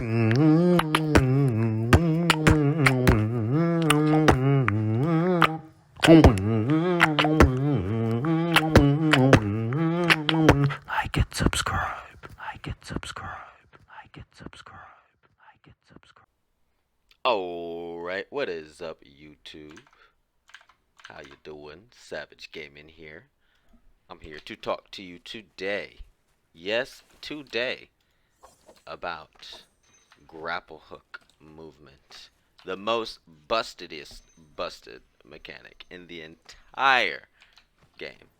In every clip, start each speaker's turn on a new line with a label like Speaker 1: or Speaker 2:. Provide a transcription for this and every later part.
Speaker 1: Like it, subscribe. Like it, subscribe. Like it, subscribe. Like it, subscribe.
Speaker 2: Alright, what is up YouTube? How you doing? Savage Gaming here. I'm here to talk to you today. Yes, today about grapple hook movement. The most bustedest busted mechanic in the entire game.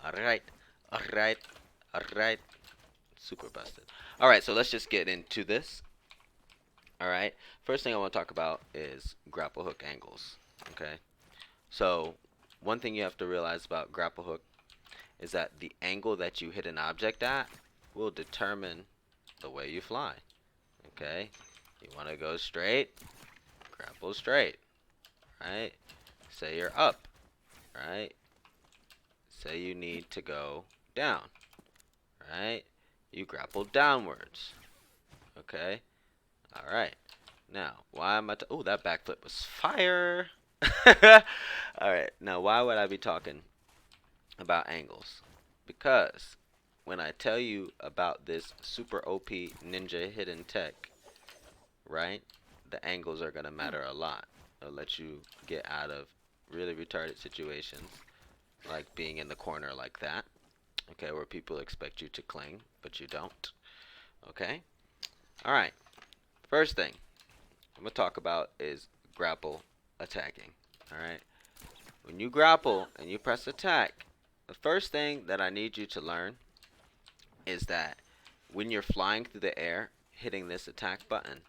Speaker 2: Alright, alright, alright. Super busted. Alright, so let's just get into this. Alright, first thing I want to talk about is grapple hook angles. Okay, so one thing you have to realize about grapple hook is that the angle that you hit an object at will determine the way you fly. Okay, you want to go straight, grapple straight, right? Say you're up, right? Say you need to go down, right? You grapple downwards, okay? Alright, now, why am I oh, that backflip was fire! Alright, now why would I be talking about angles? Because when I tell you about this super OP ninja hidden tech, right, the angles are going to matter a lot. It'll let you get out of really retarded situations, like being in the corner like that, okay, where people expect you to cling, but you don't, okay? Alright, first thing I'm going to talk about is grapple attacking, alright? When you grapple and you press attack, the first thing that I need you to learn is that when you're flying through the air, hitting this attack button,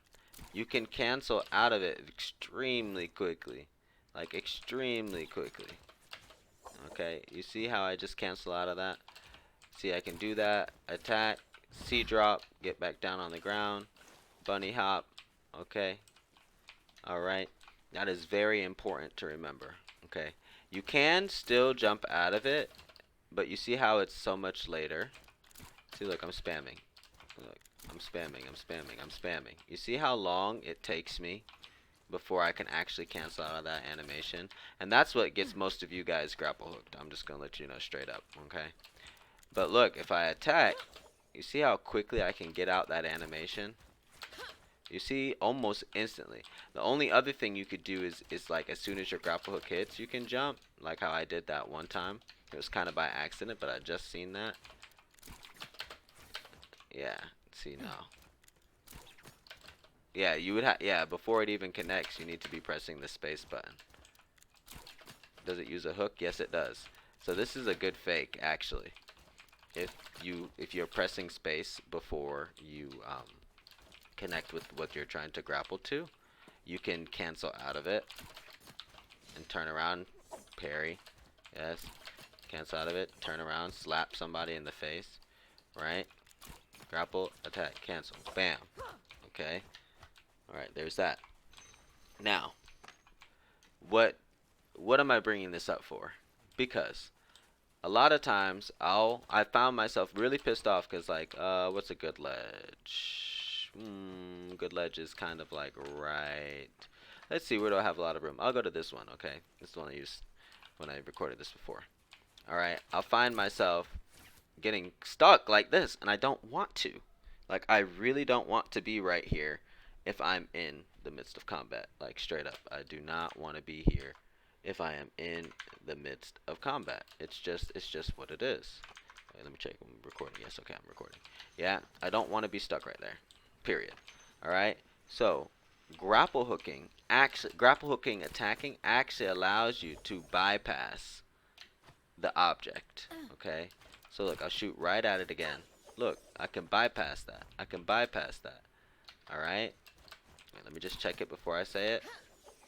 Speaker 2: you can cancel out of it extremely quickly. Like extremely quickly. Okay, you see how I just cancel out of that? See, I can do that, attack, C drop, get back down on the ground, bunny hop, okay? Alright, that is very important to remember, okay? You can still jump out of it, but you see how it's so much later? See, look, I'm spamming. Look, I'm spamming, I'm spamming, I'm spamming. You see how long it takes me before I can actually cancel out of that animation? And that's what gets most of you guys grapple hooked. I'm just gonna let you know straight up, okay? But look, if I attack, you see how quickly I can get out that animation? You see, almost instantly. The only other thing you could do is like as soon as your grapple hook hits, you can jump, like how I did that one time. It was kind of by accident, but I just seen that. Yeah, see now. Yeah, you would have, yeah, before it even connects, you need to be pressing the space button. Does it use a hook? Yes, it does. So this is a good fake, actually. If you're pressing space before you connect with what you're trying to grapple to, you can cancel out of it and turn around, parry. Yes, cancel out of it, turn around, slap somebody in the face, right? Grapple, attack, cancel, bam. Okay. Alright, there's that. Now, what am I bringing this up for? Because a lot of times I found myself really pissed off because like, what's a good ledge? Good ledge is kind of like right. Let's see, where do I have a lot of room? I'll go to this one, okay? This is the one I used when I recorded this before. Alright, I'll find myself getting stuck like this, and I don't want to. Like, I really don't want to be right here if I'm in the midst of combat. Like, straight up, I do not want to be here if I am in the midst of combat. It's just what it is. Wait, let me check. I'm recording. Yes, okay, I'm recording. Yeah, I don't want to be stuck right there. Period. Alright? So, grapple hooking attacking actually allows you to bypass the object. Okay? So look, I'll shoot right at it again. Look, I can bypass that. I can bypass that. Alright? Let me just check it before I say it.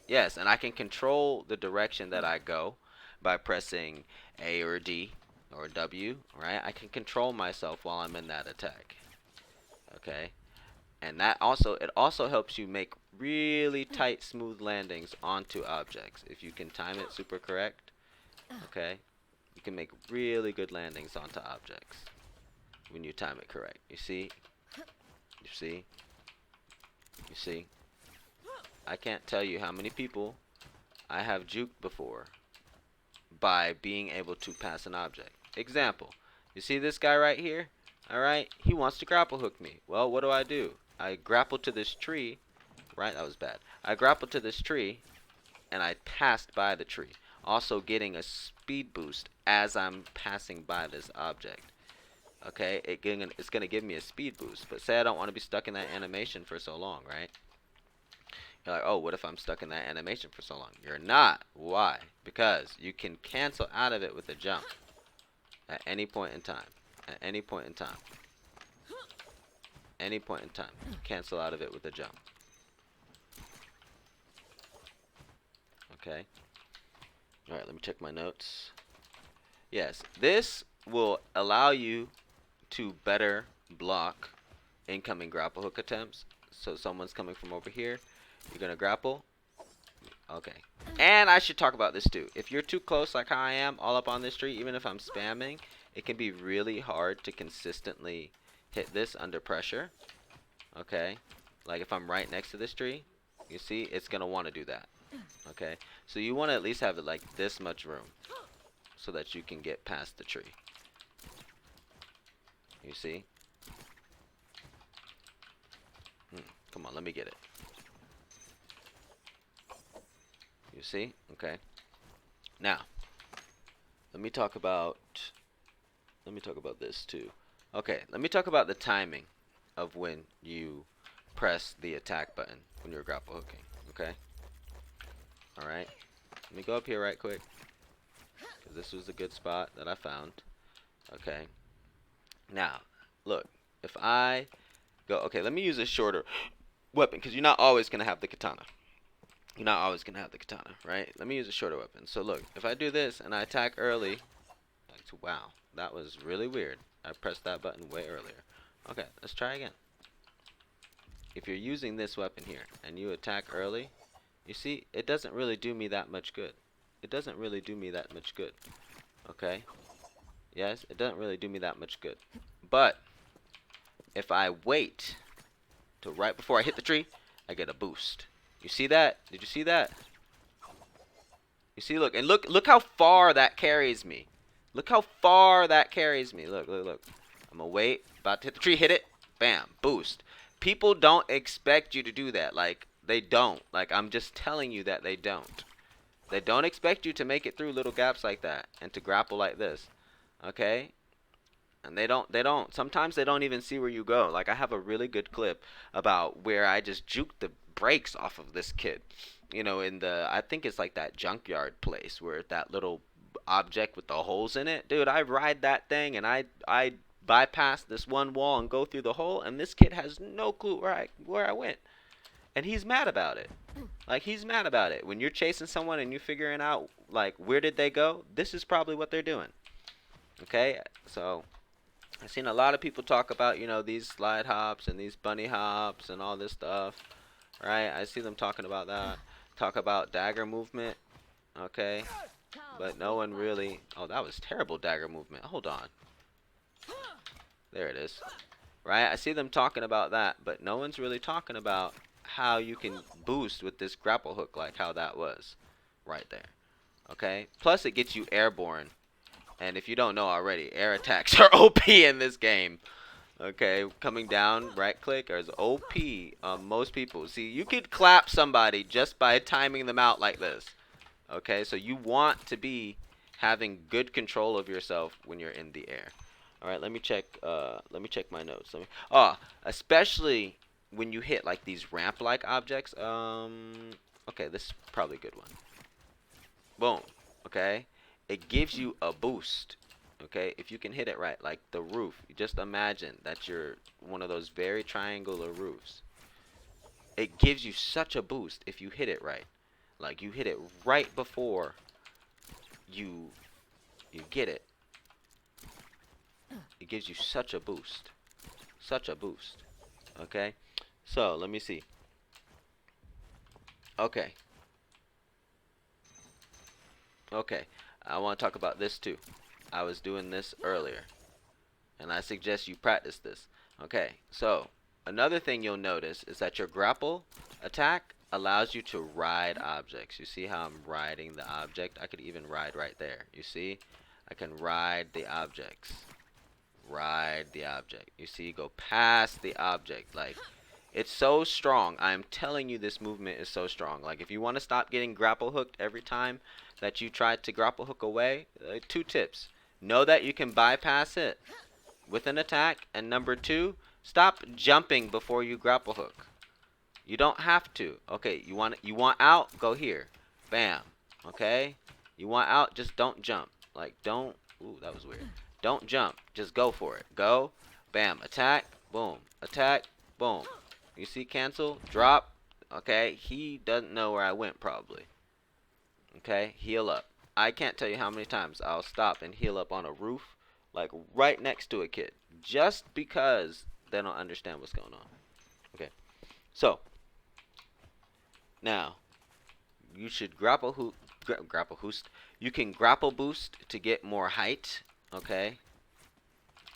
Speaker 2: Yes, and I can control the direction that I go by pressing A or D or W, right? I can control myself while I'm in that attack. Okay? And that also, it also helps you make really tight, smooth landings onto objects. If you can time it super correct, okay? You can make really good landings onto objects when you time it correct. You see? You see? You see, I can't tell you how many people I have juked before by being able to pass an object. Example, you see this guy right here? Alright, he wants to grapple hook me. Well, what do? I grapple to this tree, right? That was bad. I grapple to this tree, and I passed by the tree. Also getting a speed boost as I'm passing by this object. Okay, it's going to give me a speed boost. But say I don't want to be stuck in that animation for so long, right? You're like, oh, what if I'm stuck in that animation for so long? You're not. Why? Because you can cancel out of it with a jump at any point in time. At any point in time. Any point in time. Cancel out of it with a jump. Okay. Alright, let me check my notes. Yes, this will allow you to better block incoming grapple hook attempts. So someone's coming from over here. You're going to grapple. Okay. And I should talk about this too. If you're too close like how I am, all up on this tree, even if I'm spamming, it can be really hard to consistently hit this under pressure. Okay. Like if I'm right next to this tree, you see, it's going to want to do that. Okay. So you want to at least have it like this much room so that you can get past the tree. You see? Come on, let me get it. You see? Okay. Now, let me talk about this too. Okay, let me talk about the timing of when you press the attack button when you're grapple hooking. Okay? Alright. Let me go up here right quick, because this was a good spot that I found. Okay. Now, look. If I go... Okay, let me use a shorter weapon, because you're not always going to have the katana. You're not always going to have the katana, right? Let me use a shorter weapon. So look, if I do this and I attack early... Wow, that was really weird. I pressed that button way earlier. Okay, let's try again. If you're using this weapon here and you attack early, you see, it doesn't really do me that much good. It doesn't really do me that much good. Okay? Yes, it doesn't really do me that much good. But if I wait till right before I hit the tree, I get a boost. You see that? Did you see that? You see, look, and look how far that carries me. Look how far that carries me. Look. I'm gonna wait. About to hit the tree. Hit it. Bam. Boost. People don't expect you to do that. Like, they don't. Like, I'm just telling you that they don't. They don't expect you to make it through little gaps like that and to grapple like this. Okay? And they don't. Sometimes they don't even see where you go. Like, I have a really good clip about where I just juked the brakes off of this kid. You know, in the, I think it's like that junkyard place where that little object with the holes in it. Dude, I ride that thing and I bypass this one wall and go through the hole, and this kid has no clue where I went. And he's mad about it. Like, he's mad about it. When you're chasing someone and you're figuring out, like, where did they go, this is probably what they're doing. Okay? So, I've seen a lot of people talk about, you know, these slide hops and these bunny hops and all this stuff. Right? I see them talking about that. Talk about dagger movement. Okay? But no one really... Oh, that was terrible dagger movement. Hold on. There it is. Right? I see them talking about that, but no one's really talking about how you can boost with this grapple hook, like how that was right there. Okay? Plus, it gets you airborne. And if you don't know already, air attacks are OP in this game. Okay? Coming down, right click, is OP on most people. See, you could clap somebody just by timing them out like this. Okay? So you want to be having good control of yourself when you're in the air. Alright, let me check my notes. Especially when you hit like these ramp-like objects. Okay, this is probably a good one. Boom. Okay? It gives you a boost. Okay? If you can hit it right, like the roof. You just imagine that you're one of those very triangular roofs. It gives you such a boost if you hit it right. Like, you hit it right before you get it. It gives you such a boost. Such a boost. Okay? So, let me see. Okay. Okay. I want to talk about this too. I was doing this earlier. And I suggest you practice this. Okay. So, another thing you'll notice is that your grapple attack allows you to ride objects. You see how I'm riding the object? I could even ride right there. You see? I can ride the objects. Ride the object. You see? Go past the object. Like, it's so strong. I'm telling you, this movement is so strong. Like, if you want to stop getting grapple hooked every time that you try to grapple hook away, 2 tips. Know that you can bypass it with an attack, and number 2, stop jumping before you grapple hook. You don't have to. Okay, you want out? Go here. Bam. Okay? You want out? Just don't jump. Like, don't. Ooh, that was weird. Don't jump. Just go for it. Go. Bam. Attack. Boom. Attack. Boom. You see cancel? Drop. Okay? He doesn't know where I went probably. Okay? Heal up. I can't tell you how many times I'll stop and heal up on a roof, like right next to a kid, just because they don't understand what's going on. Okay. So, now, you should grapple boost. You can grapple boost to get more height. Okay.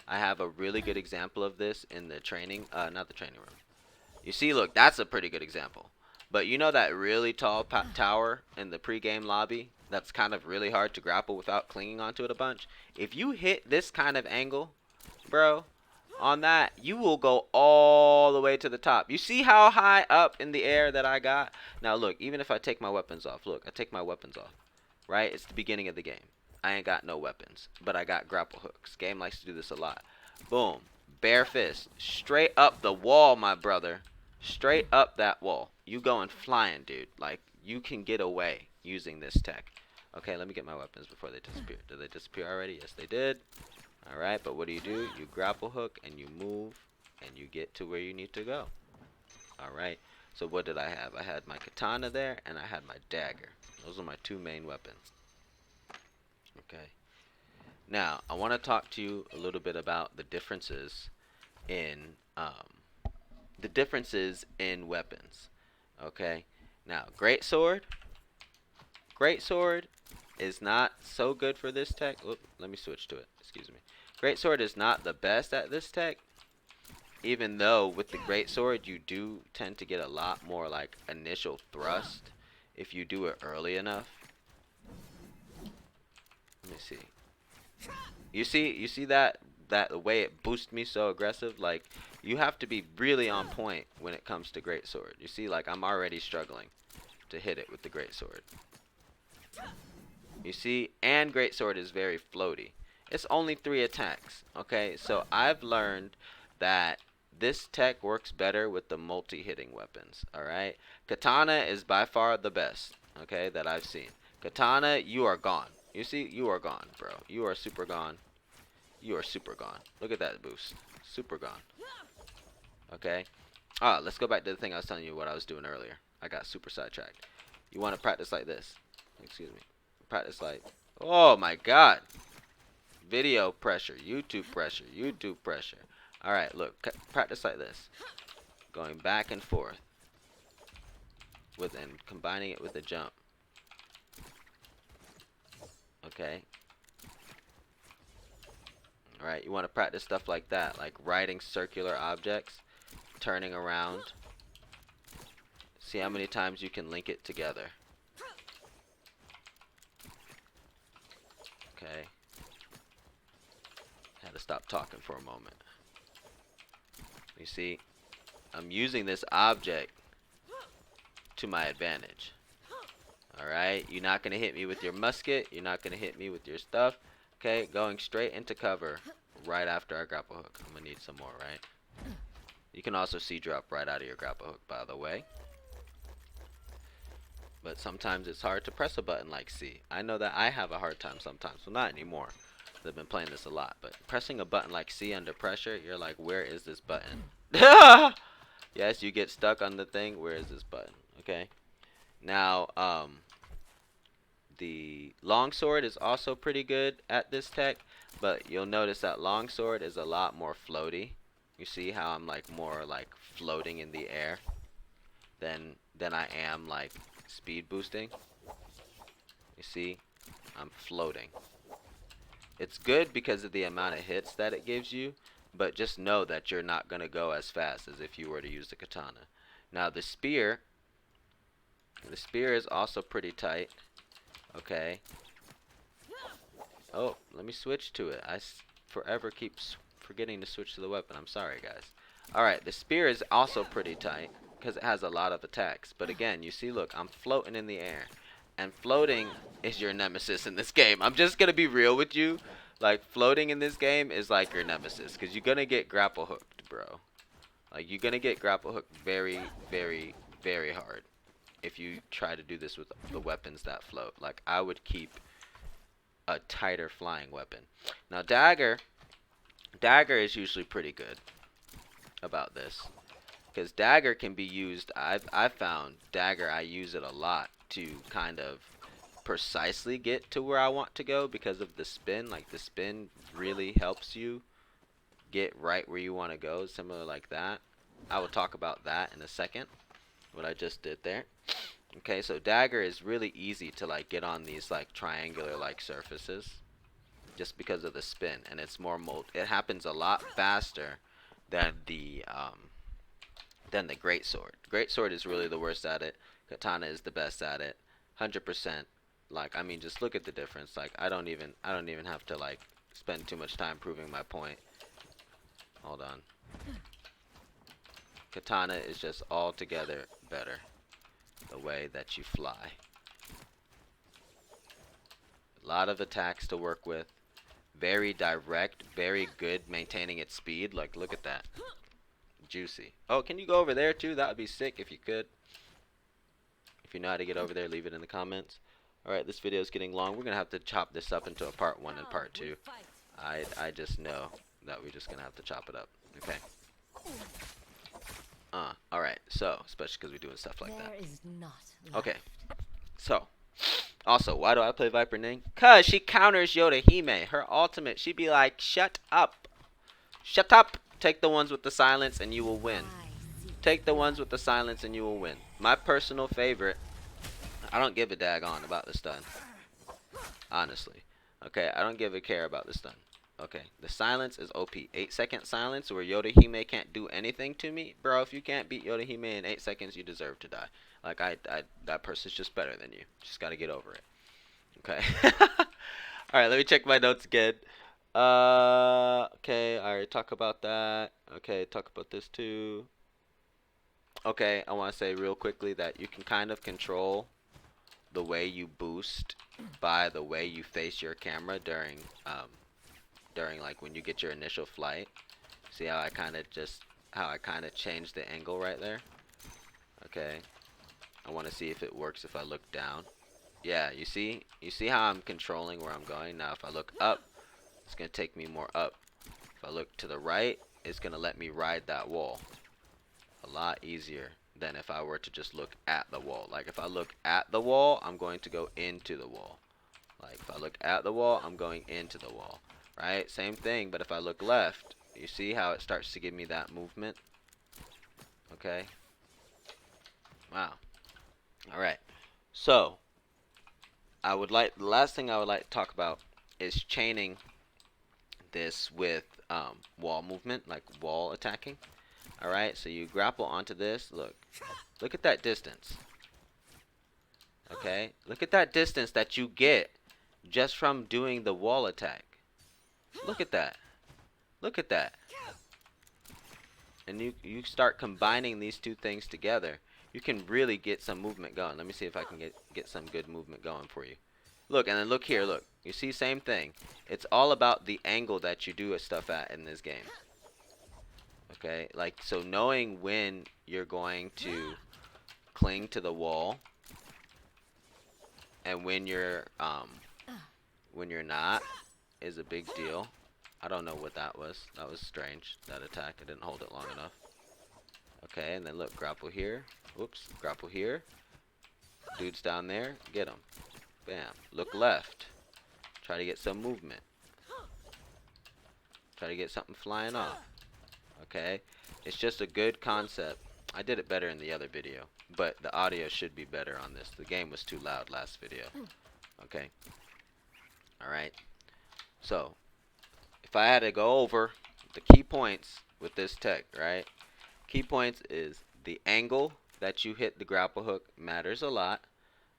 Speaker 2: I have a really good example of this in the training, not the training room. You see, look, that's a pretty good example. But you know that really tall tower in the pregame lobby that's kind of really hard to grapple without clinging onto it a bunch? If you hit this kind of angle, bro, on that, you will go all the way to the top. You see how high up in the air that I got? Now look, even if I take my weapons off, look, I take my weapons off, right? It's the beginning of the game. I ain't got no weapons, but I got grapple hooks. Game likes to do this a lot. Boom. Bare fist. Straight up the wall, my brother. Straight up that wall. You going flying, dude. Like, you can get away using this tech. Okay, let me get my weapons before they disappear. Did they disappear already? Yes, they did. Alright, but what do? You grapple hook and you move and you get to where you need to go. Alright, so what did I have? I had my katana there and I had my dagger. Those are my 2 main weapons. Okay. Now, I want to talk to you a little bit about the differences in weapons. Okay. Now, greatsword is not so good for this tech. Oop, let me switch to it. Excuse me. Greatsword is not the best at this tech, even though with the greatsword you do tend to get a lot more like initial thrust if you do it early enough. Let me see. You see that the way it boosts me so aggressive? Like, you have to be really on point when it comes to greatsword. You see, like, I'm already struggling to hit it with the greatsword. You see, and greatsword is very floaty. It's only 3 attacks. Okay, so I've learned that this tech works better with the multi-hitting weapons. Alright, katana is by far the best, okay, that I've seen. Katana, you are gone. You see, you are gone, bro. You are super gone. You are super gone. Look at that boost. Super gone. Okay. Let's go back to the thing I was telling you what I was doing earlier. I got super sidetracked. You want to practice like this. Excuse me. Practice like... Oh, my God. Video pressure. YouTube pressure. YouTube pressure. Alright, look. Practice like this. Going back and forth. And combining it with a jump. Okay. Alright, you want to practice stuff like that, like riding circular objects, turning around. See how many times you can link it together. Okay. Had to stop talking for a moment. You see, I'm using this object to my advantage. Alright, you're not going to hit me with your musket, you're not going to hit me with your stuff. Okay, going straight into cover right after our grapple hook. I'm going to need some more, right? You can also C-drop right out of your grapple hook, by the way. But sometimes it's hard to press a button like C. I know that I have a hard time sometimes. Well, not anymore. I've been playing this a lot. But pressing a button like C under pressure, you're like, where is this button? Yes, you get stuck on the thing. Where is this button? Okay. Now, the longsword is also pretty good at this tech, but you'll notice that longsword is a lot more floaty. You see how I'm like more like floating in the air than I am like speed boosting. You see, I'm floating. It's good because of the amount of hits that it gives you, but just know that you're not going to go as fast as if you were to use the katana. Now the spear is also pretty tight. Okay. Oh, let me switch to it. I forever keep forgetting to switch to the weapon. I'm sorry, guys. Alright, the spear is also pretty tight because it has a lot of attacks. But again, you see, look, I'm floating in the air. And floating is your nemesis in this game. I'm just going to be real with you. Like, floating in this game is like your nemesis because you're going to get grapple hooked, bro. Like, you're going to get grapple hooked very, very, very hard if you try to do this with the weapons that float. Like, I would keep a tighter flying weapon. Now, dagger is usually pretty good about this because dagger can be used. I've found dagger, I use it a lot to kind of precisely get to where I want to go because of the spin. Like, the spin really helps you get right where you want to go, similar like that. I will talk about that in a second, what I just did there. Okay, so dagger is really easy to like get on these like triangular like surfaces just because of the spin, and it's more it happens a lot faster than the greatsword. Greatsword is really the worst at it. Katana is the best at it. 100%. Like, I mean, just look at the difference. Like, I don't even have to like spend too much time proving my point. Hold on. Katana is just altogether better. The way that you fly. A lot of attacks to work with. Very direct, very good maintaining its speed. Like, look at that. Juicy. Oh, can you go over there too? That would be sick if you could. If you know how to get over there, leave it in the comments. Alright, this video is getting long. We're going to have to chop this up into a part 1 and part 2. I just know that we're just going to have to chop it up. Okay. Alright, so, especially because we're doing stuff like that. Okay. So, also, why do I play Viper Ning? Cause she counters Yoda-Hime. Her ultimate, she'd be like, shut up. Shut up. Take the ones with the silence and you will win. Take the ones with the silence and you will win. My personal favorite, I don't give a daggone about the stun. Honestly. Okay, I don't give a care about the stun. Okay, the silence is OP. 8-second silence where Yoda-Hime can't do anything to me. Bro, if you can't beat Yoda-Hime in 8 seconds, you deserve to die. Like, that person's just better than you. Just gotta get over it. Okay. Alright, let me check my notes again. Okay, I already talked about that. Okay, talk about this too. Okay, I want to say real quickly that you can kind of control the way you boost by the way you face your camera during like when you get your initial flight. See how I kind of changed the angle right there? Okay. I want to see if it works if I look down. Yeah, you see how I'm controlling where I'm going. Now if I look up, it's going to take me more up. If I look to the right, it's going to let me ride that wall. A lot easier than if I were to just look at the wall. Like if I look at the wall, I'm going to go into the wall. Like if I look at the wall, I'm going into the wall. Right? Same thing, but if I look left, you see how it starts to give me that movement? Okay. Wow. Alright. So, the last thing I would like to talk about is chaining this with wall movement, like wall attacking. Alright, so you grapple onto this. Look at that distance. Okay, look at that distance that you get just from doing the wall attack. Look at that. Look at that. And you start combining these two things together. You can really get some movement going. Let me see if I can get some good movement going for you. Look, and then look here, look. You see, same thing. It's all about the angle that you do stuff at in this game. Okay, like, so knowing when you're going to cling to the wall and when you're not is a big deal. I don't know what that was. That was strange, that attack. I didn't hold it long enough. Okay, and then look, grapple here. Whoops, grapple here. Dude's down there. Get him. Bam. Look left. Try to get some movement. Try to get something flying off. Okay, it's just a good concept. I did it better in the other video, but the audio should be better on this. The game was too loud last video. Okay. Alright. So, if I had to go over the key points with this tech, right? Key points is the angle that you hit the grapple hook matters a lot.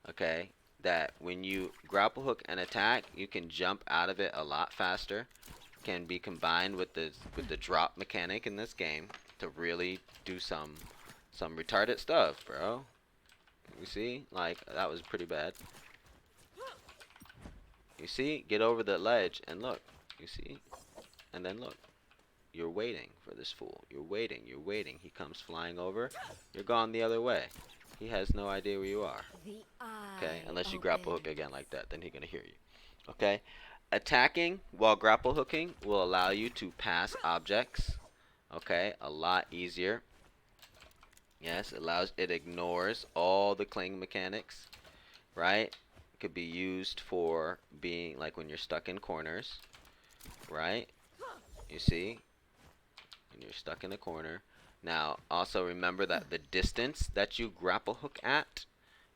Speaker 2: Okay, that when you grapple hook and attack, you can jump out of it a lot faster. Can be combined with the drop mechanic in this game to really do some retarded stuff, bro. You see, like that was pretty bad. You see, get over the ledge and look. You see, and then look. You're waiting for this fool. You're waiting. You're waiting. He comes flying over. You're gone the other way. He has no idea where you are. Okay, unless you grapple hook again like that, then he's gonna hear you. Okay, attacking while grapple hooking will allow you to pass objects. Okay, a lot easier. Yes, it ignores all the cling mechanics, right? It could be used for being like when you're stuck in corners, right? You see, when you're stuck in a corner. Now, also remember that the distance that you grapple hook at,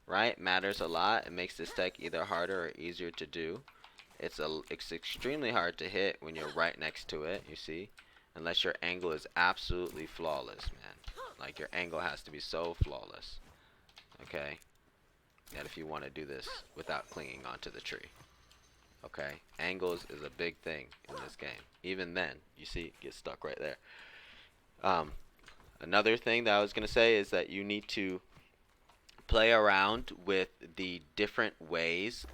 Speaker 2: right, matters a lot. It makes this tech either harder or easier to do. It's extremely hard to hit when you're right next to it, you see, unless your angle is absolutely flawless, man. Like your angle has to be so flawless, okay, that if you want to do this without clinging onto the tree. Okay, angles is a big thing in this game. Even then, you see, it gets stuck right there. Another thing that I was going to say is that you need to play around with the different ways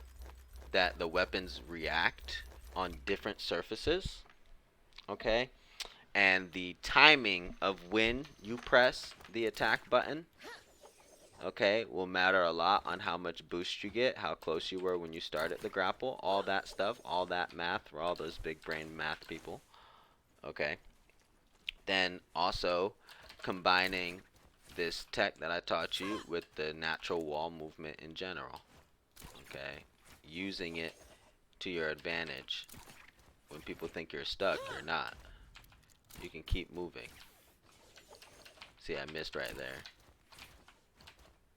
Speaker 2: that the weapons react on different surfaces. Okay, and the timing of when you press the attack button, okay, will matter a lot on how much boost you get, how close you were when you started the grapple, all that stuff, all that math for all those big brain math people. Okay, then also combining this tech that I taught you with the natural wall movement in general. Okay, using it to your advantage. When people think you're stuck, you're not. You can keep moving. See, I missed right there.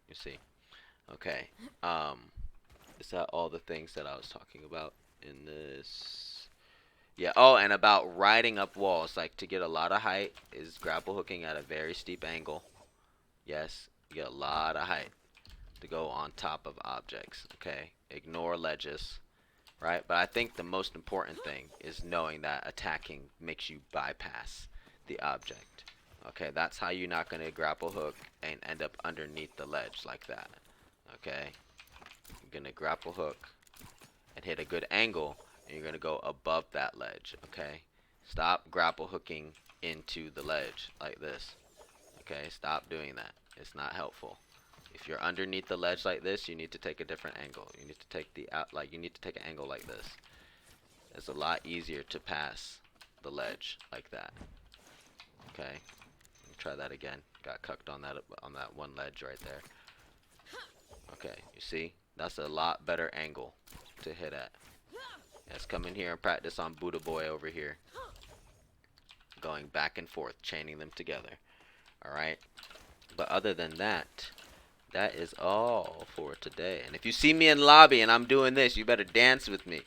Speaker 2: You see. Okay. Is that all the things that I was talking about in this? Yeah. Oh, and about riding up walls. Like to get a lot of height is grapple hooking at a very steep angle. Yes, you get a lot of height to go on top of objects. Okay. Ignore ledges. Right? But I think the most important thing is knowing that attacking makes you bypass the object. Okay, that's how you're not going to grapple hook and end up underneath the ledge like that. Okay, you're going to grapple hook and hit a good angle, and you're going to go above that ledge. Okay, stop grapple hooking into the ledge like this. Okay, stop doing that. It's not helpful. If you're underneath the ledge like this, you need to take a different angle. You need to take you need to take an angle like this. It's a lot easier to pass the ledge like that. Okay, try that again. Got cucked on that one ledge right there. Okay, you see, that's a lot better angle to hit at. Let's come in here and practice on Buddha Boy over here. Going back and forth, chaining them together. All right, but other than that. That is all for today. And if you see me in lobby and I'm doing this, you better dance with me.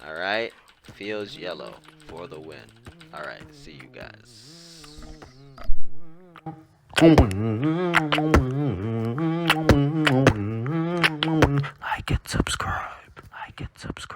Speaker 2: Alright? Feels yellow for the win. Alright, see you guys.
Speaker 1: Like and subscribe. Like and subscribe.